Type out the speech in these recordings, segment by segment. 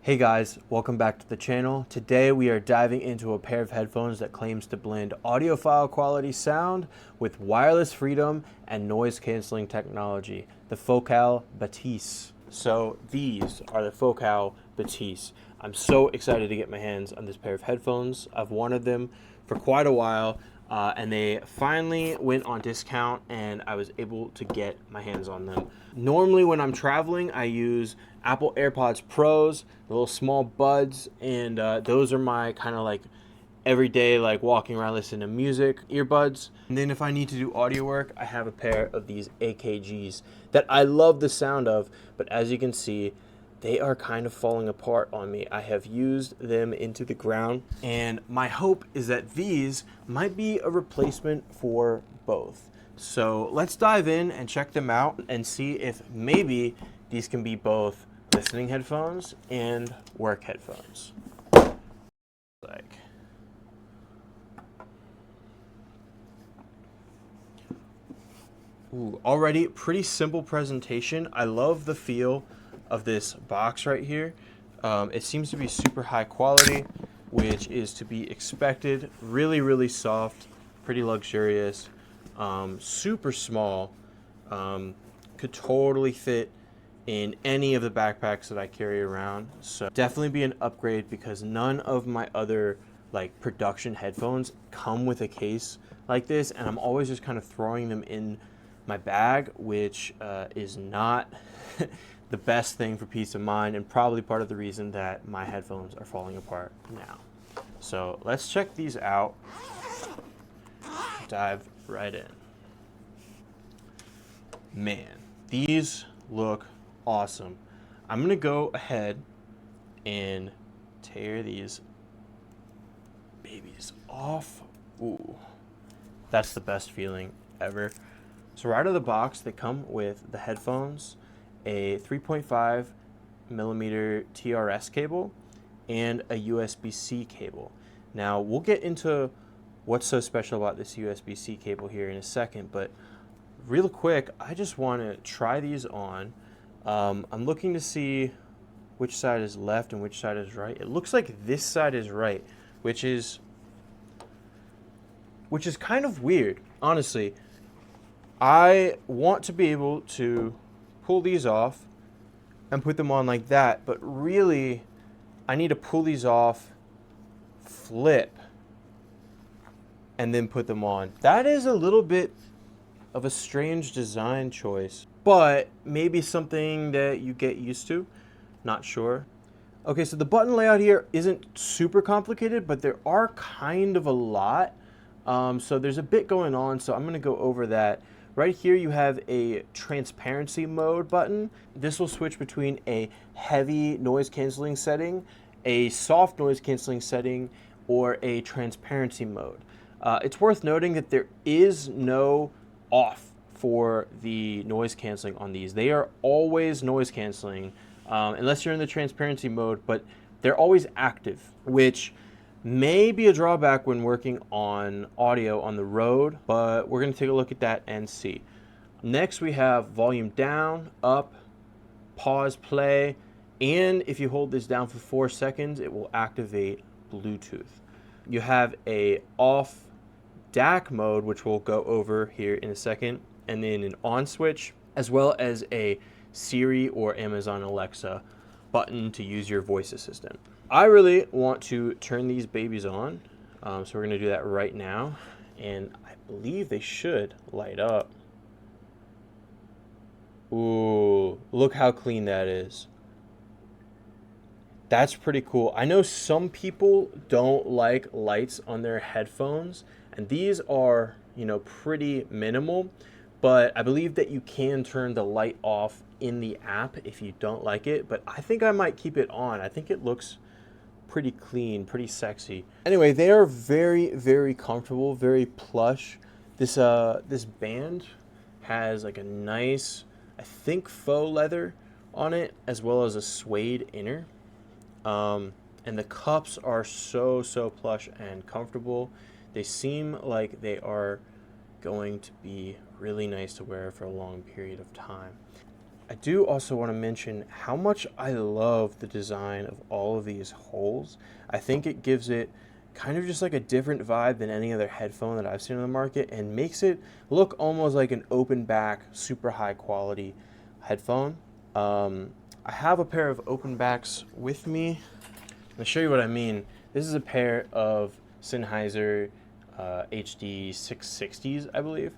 Hey guys, welcome back to the channel. Today we are diving into a pair of headphones that claims to blend audiophile quality sound with wireless freedom and noise canceling technology, the Focal Bathys. So these are the Focal Bathys. I'm so excited to get my hands on this pair of headphones. I've wanted them for quite a while. And they finally went on discount and I was able to get my hands on them. Normally when I'm traveling, I use Apple AirPods Pros, the little small buds, and those are my kind of like everyday, like walking around listening to music earbuds. And then if I need to do audio work, I have a pair of these AKGs that I love the sound of, but as you can see, they are kind of falling apart on me. I have used them into the ground, and my hope is that these might be a replacement for both. So let's dive in and check them out and see if maybe these can be both listening headphones and work headphones. Ooh, already pretty simple presentation. I love the feel of this box right here. It seems to be super high quality, which is to be expected. Really, really soft, pretty luxurious, super small. Could totally fit in any of the backpacks that I carry around. So definitely be an upgrade because none of my other like production headphones come with a case like this, and I'm always just kind of throwing them in my bag, which is not the best thing for peace of mind, and probably part of the reason that my headphones are falling apart now. So let's check these out. Dive right in. Man, these look awesome. I'm gonna go ahead and tear these babies off. Ooh, that's the best feeling ever. So right out of the box, they come with the headphones, a 3.5 millimeter TRS cable, and a USB-C cable. Now, we'll get into what's so special about this USB-C cable here in a second, but real quick, I just want to try these on. I'm looking to see which side is left and which side is right. It looks like this side is right, which is kind of weird, honestly. I want to be able to pull these off and put them on like that, but really I need to pull these off, flip, and then put them on. That is a little bit of a strange design choice, but maybe something that you get used to, not sure. Okay, so the button layout here isn't super complicated, but there are kind of a lot. So there's a bit going on, so I'm gonna go over that. Right here you have a transparency mode button. This will switch between a heavy noise canceling setting, a soft noise canceling setting, or a transparency mode. It's worth noting that there is no off for the noise canceling on these. They are always noise canceling, unless you're in the transparency mode, but they're always active, which may be a drawback when working on audio on the road, but we're going to take a look at that and see. Next, we have volume down, up, pause, play, and if you hold this down for 4 seconds, it will activate Bluetooth. You have a off DAC mode, which we'll go over here in a second, and then an on switch, as well as a Siri or Amazon Alexa button to use your voice assistant. I really want to turn these babies on, so we're going to do that right now, and I believe they should light up. Ooh, look how clean that is. That's pretty cool. I know some people don't like lights on their headphones, and these are, pretty minimal, but I believe that you can turn the light off in the app if you don't like it, but I think I might keep it on. I think it looks pretty clean, pretty sexy. Anyway, they are very, very comfortable, very plush. This band has like a nice, I think, faux leather on it, as well as a suede inner. And the cups are so plush and comfortable. They seem like they are going to be really nice to wear for a long period of time. I do also want to mention how much I love the design of all of these holes. I think it gives it kind of just like a different vibe than any other headphone that I've seen on the market and makes it look almost like an open back, super high quality headphone. I have a pair of open backs with me. I'll show you what I mean. This is a pair of Sennheiser HD 660s, I believe.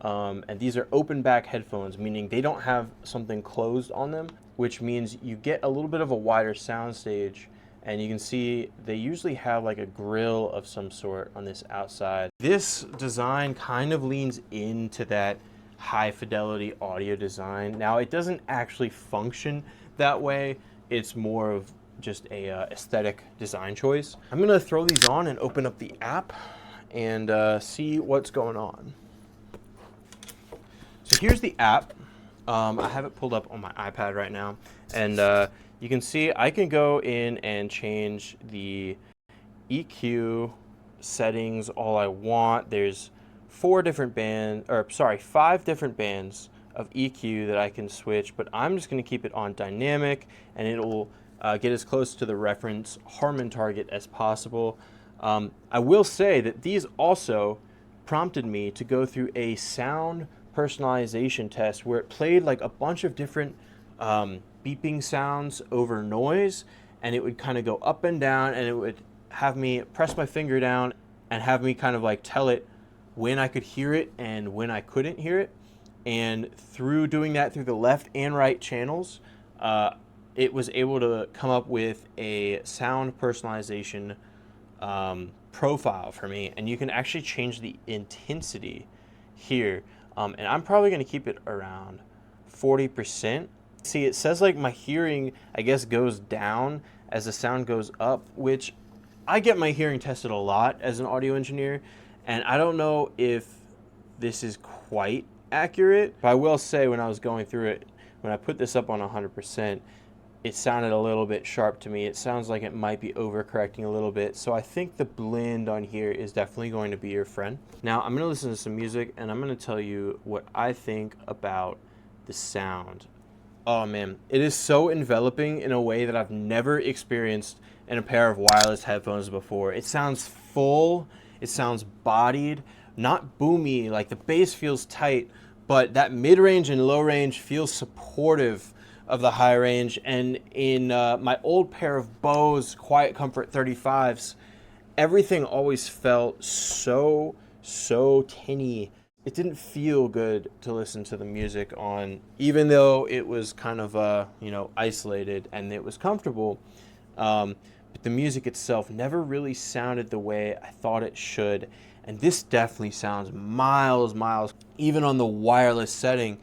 And these are open back headphones, meaning they don't have something closed on them, which means you get a little bit of a wider sound stage. And you can see they usually have like a grill of some sort on this outside. This design kind of leans into that high fidelity audio design. Now it doesn't actually function that way. It's more of just a aesthetic design choice. I'm gonna throw these on and open up the app and see what's going on. So here's the app. I have it pulled up on my iPad right now, and you can see I can go in and change the EQ settings all I want. There's 5 different bands of EQ that I can switch, but I'm just going to keep it on dynamic, and it'll get as close to the reference Harman target as possible. I will say that these also prompted me to go through a sound personalization test where it played like a bunch of different beeping sounds over noise, and it would kind of go up and down, and it would have me press my finger down and have me kind of like tell it when I could hear it and when I couldn't hear it. And through doing that through the left and right channels, it was able to come up with a sound personalization profile for me. And you can actually change the intensity here. And I'm probably going to keep it around 40%. See, it says like my hearing, I guess, goes down as the sound goes up, which I get my hearing tested a lot as an audio engineer, and I don't know if this is quite accurate, but I will say when I was going through it, when I put this up on 100%, it sounded a little bit sharp to me. It sounds like it might be overcorrecting a little bit, so I think the blend on here is definitely going to be your friend. Now, I'm going to listen to some music, and I'm going to tell you what I think about the sound. Oh man, it is so enveloping in a way that I've never experienced in a pair of wireless headphones before. It sounds full, it sounds bodied, not boomy, like the bass feels tight, but that mid-range and low range feels supportive of the high range. And in my old pair of Bose Quiet Comfort 35s, everything always felt so tinny. It didn't feel good to listen to the music on, even though it was kind of isolated and it was comfortable. But the music itself never really sounded the way I thought it should. And this definitely sounds miles, even on the wireless setting.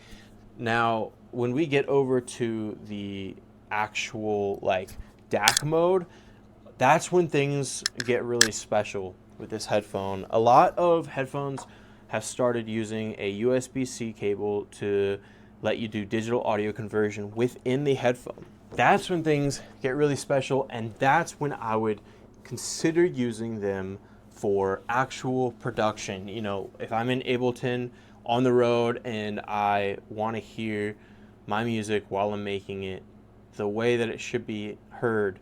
Now, when we get over to the actual like DAC mode, that's when things get really special with this headphone. A lot of headphones have started using a USB-C cable to let you do digital audio conversion within the headphone. That's when things get really special, and that's when I would consider using them for actual production. You know, if I'm in Ableton on the road and I want to hear my music while I'm making it the way that it should be heard,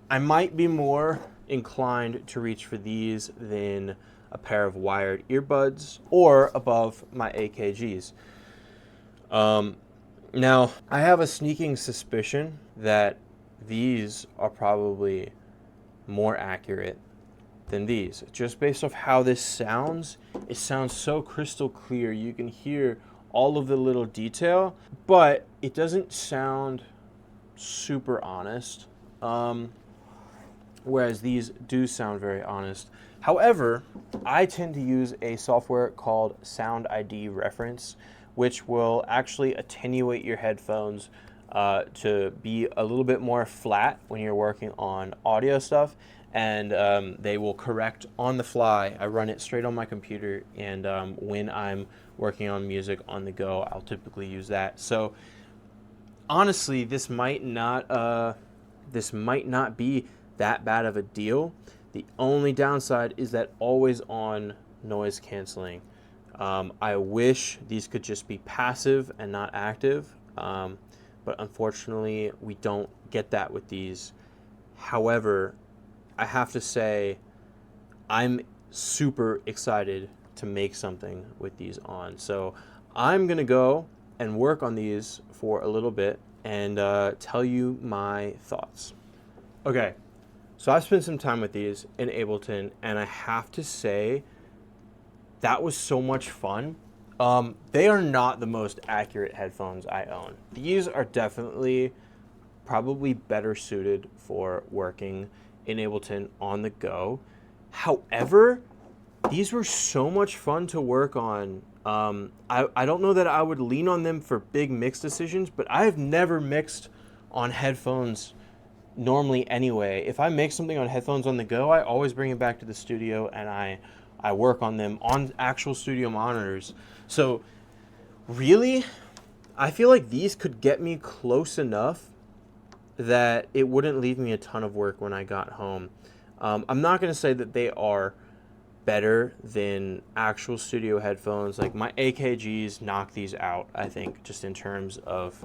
I might be more inclined to reach for these than a pair of wired earbuds or above my AKGs. Now, I have a sneaking suspicion that these are probably more accurate than these. Just based off how this sounds, it sounds so crystal clear. You can hear all of the little detail, but it doesn't sound super honest. Whereas these do sound very honest. However, I tend to use a software called Sound ID Reference, which will actually attenuate your headphones to be a little bit more flat when you're working on audio stuff, and they will correct on the fly. I run it straight on my computer, and when I'm working on music on the go, I'll typically use that. So honestly, this might not be that bad of a deal. The only downside is that always on noise canceling. I wish these could just be passive and not active. But unfortunately, we don't get that with these. However, I have to say, I'm super excited to make something with these on. So I'm going to go and work on these for a little bit and tell you my thoughts. Okay, so I've spent some time with these in Ableton, and I have to say that was so much fun. They are not the most accurate headphones I own. These are definitely probably better suited for working in Ableton on the go. However, these were so much fun to work on. I don't know that I would lean on them for big mix decisions, but I have never mixed on headphones normally anyway. If I make something on headphones on the go, I always bring it back to the studio and I work on them on actual studio monitors. So really, I feel like these could get me close enough that it wouldn't leave me a ton of work when I got home. I'm not going to say that they are better than actual studio headphones. Like my AKGs knock these out, I think, just in terms of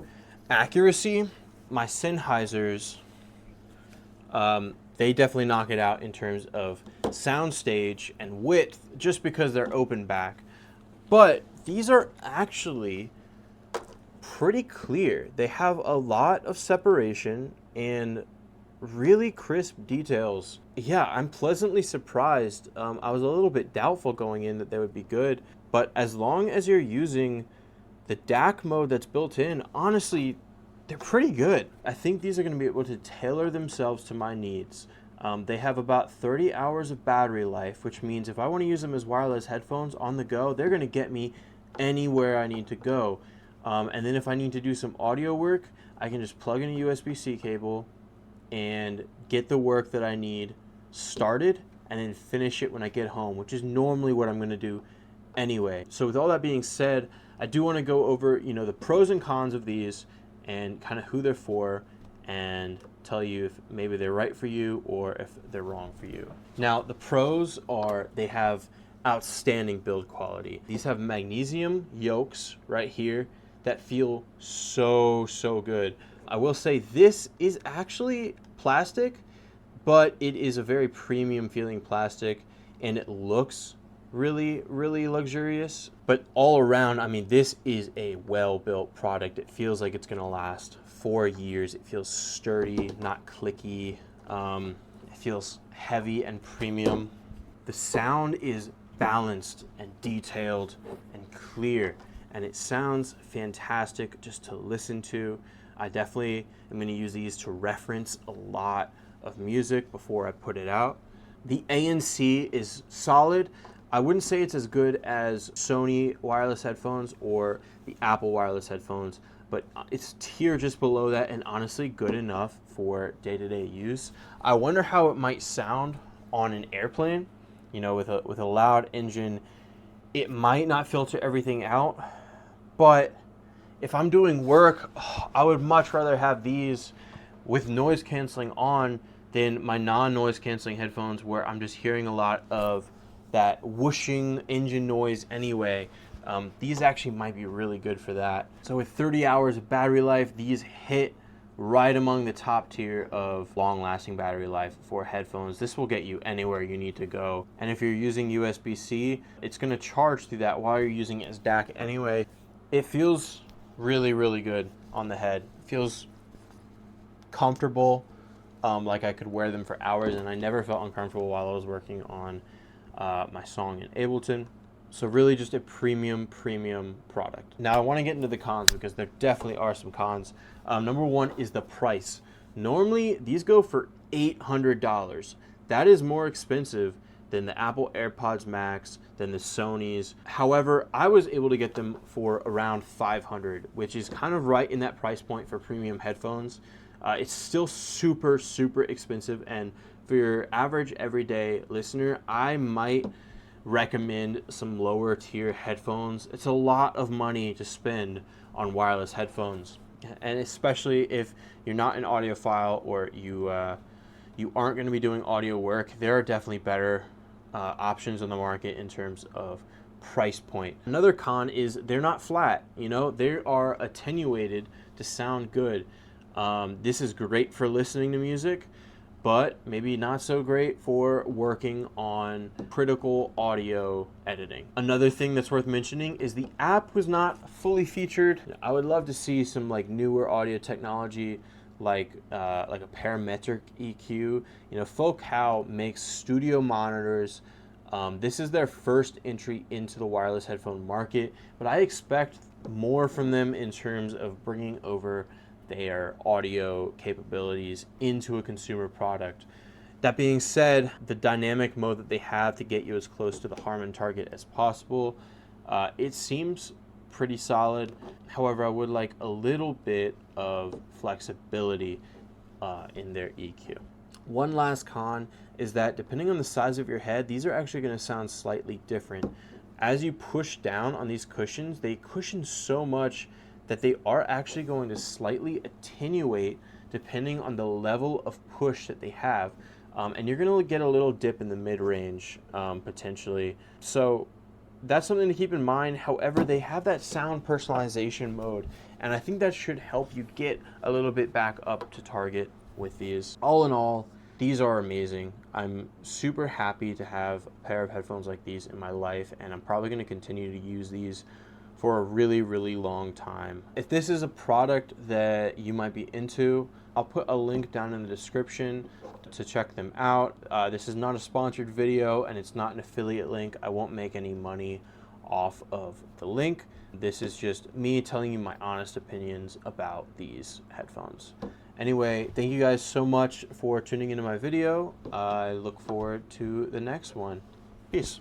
accuracy. My Sennheisers, they definitely knock it out in terms of soundstage and width, just because they're open back. But these are actually pretty clear. They have a lot of separation and really crisp details. Yeah, I'm pleasantly surprised. I was a little bit doubtful going in that they would be good, but as long as you're using the DAC mode that's built in, honestly, they're pretty good. I think these are going to be able to tailor themselves to my needs. They have about 30 hours of battery life, which means if I want to use them as wireless headphones on the go, they're going to get me anywhere I need to go. And then if I need to do some audio work, I can just plug in a USB-C cable and get the work that I need started and then finish it when I get home, which is normally what I'm going to do anyway. So with all that being said, I do want to go over, the pros and cons of these and kind of who they're for, and tell you if maybe they're right for you or if they're wrong for you. Now, the pros are they have outstanding build quality. These have magnesium yokes right here that feel so good. I will say this is actually plastic, but it is a very premium feeling plastic, and it looks really luxurious. But all around, I mean, this is a well-built product. It feels like it's gonna last 4 years. It feels sturdy, not clicky. It feels heavy and premium. The sound is balanced and detailed and clear, and it sounds fantastic just to listen to. I definitely am going to use these to reference a lot of music before I put it out. The ANC is solid. I wouldn't say it's as good as Sony wireless headphones or the Apple wireless headphones, but it's tier just below that, and honestly good enough for day-to-day use. I wonder how it might sound on an airplane. With a loud engine, it might not filter everything out, but if I'm doing work, I would much rather have these with noise canceling on than my non-noise canceling headphones where I'm just hearing a lot of that whooshing engine noise anyway. These actually might be really good for that. So with 30 hours of battery life, these hit right among the top tier of long-lasting battery life for headphones. This will get you anywhere you need to go. And if you're using USB-C, it's going to charge through that while you're using it as DAC anyway. It feels really good on the head. It feels comfortable, like I could wear them for hours, and I never felt uncomfortable while I was working on my song in Ableton. So really just a premium product. Now I want to get into the cons because there definitely are some cons. Number one is the price. Normally these go for $800. That is more expensive than the Apple AirPods Max, than the Sonys. However, I was able to get them for around $500, which is kind of right in that price point for premium headphones. It's still super expensive, and for your average everyday listener, I might recommend some lower tier headphones. It's a lot of money to spend on wireless headphones, and especially if you're not an audiophile or you aren't going to be doing audio work, there are definitely better options on the market in terms of price point. Another con is they're not flat, you know, they are attenuated to sound good. This is great for listening to music, but maybe not so great for working on critical audio editing. Another thing that's worth mentioning is the app was not fully featured. I would love to see some like newer audio technology, like a parametric EQ. You know, Focal makes studio monitors. This is their first entry into the wireless headphone market, but I expect more from them in terms of bringing over their audio capabilities into a consumer product. That being said, the dynamic mode that they have to get you as close to the Harman target as possible, it seems pretty solid. However, I would like a little bit of flexibility in their EQ. One last con is that depending on the size of your head, these are actually going to sound slightly different. As you push down on these cushions, they cushion so much that they are actually going to slightly attenuate depending on the level of push that they have. And you're going to get a little dip in the mid-range potentially. So that's something to keep in mind. However, they have that sound personalization mode, and I think that should help you get a little bit back up to target with these. All in all, these are amazing. I'm super happy to have a pair of headphones like these in my life, and I'm probably going to continue to use these for a really, really long time. If this is a product that you might be into, I'll put a link down in the description to check them out. This is not a sponsored video, and it's not an affiliate link. I won't make any money off of the link. This is just me telling you my honest opinions about these headphones. Anyway, thank you guys so much for tuning into my video. I look forward to the next one. Peace.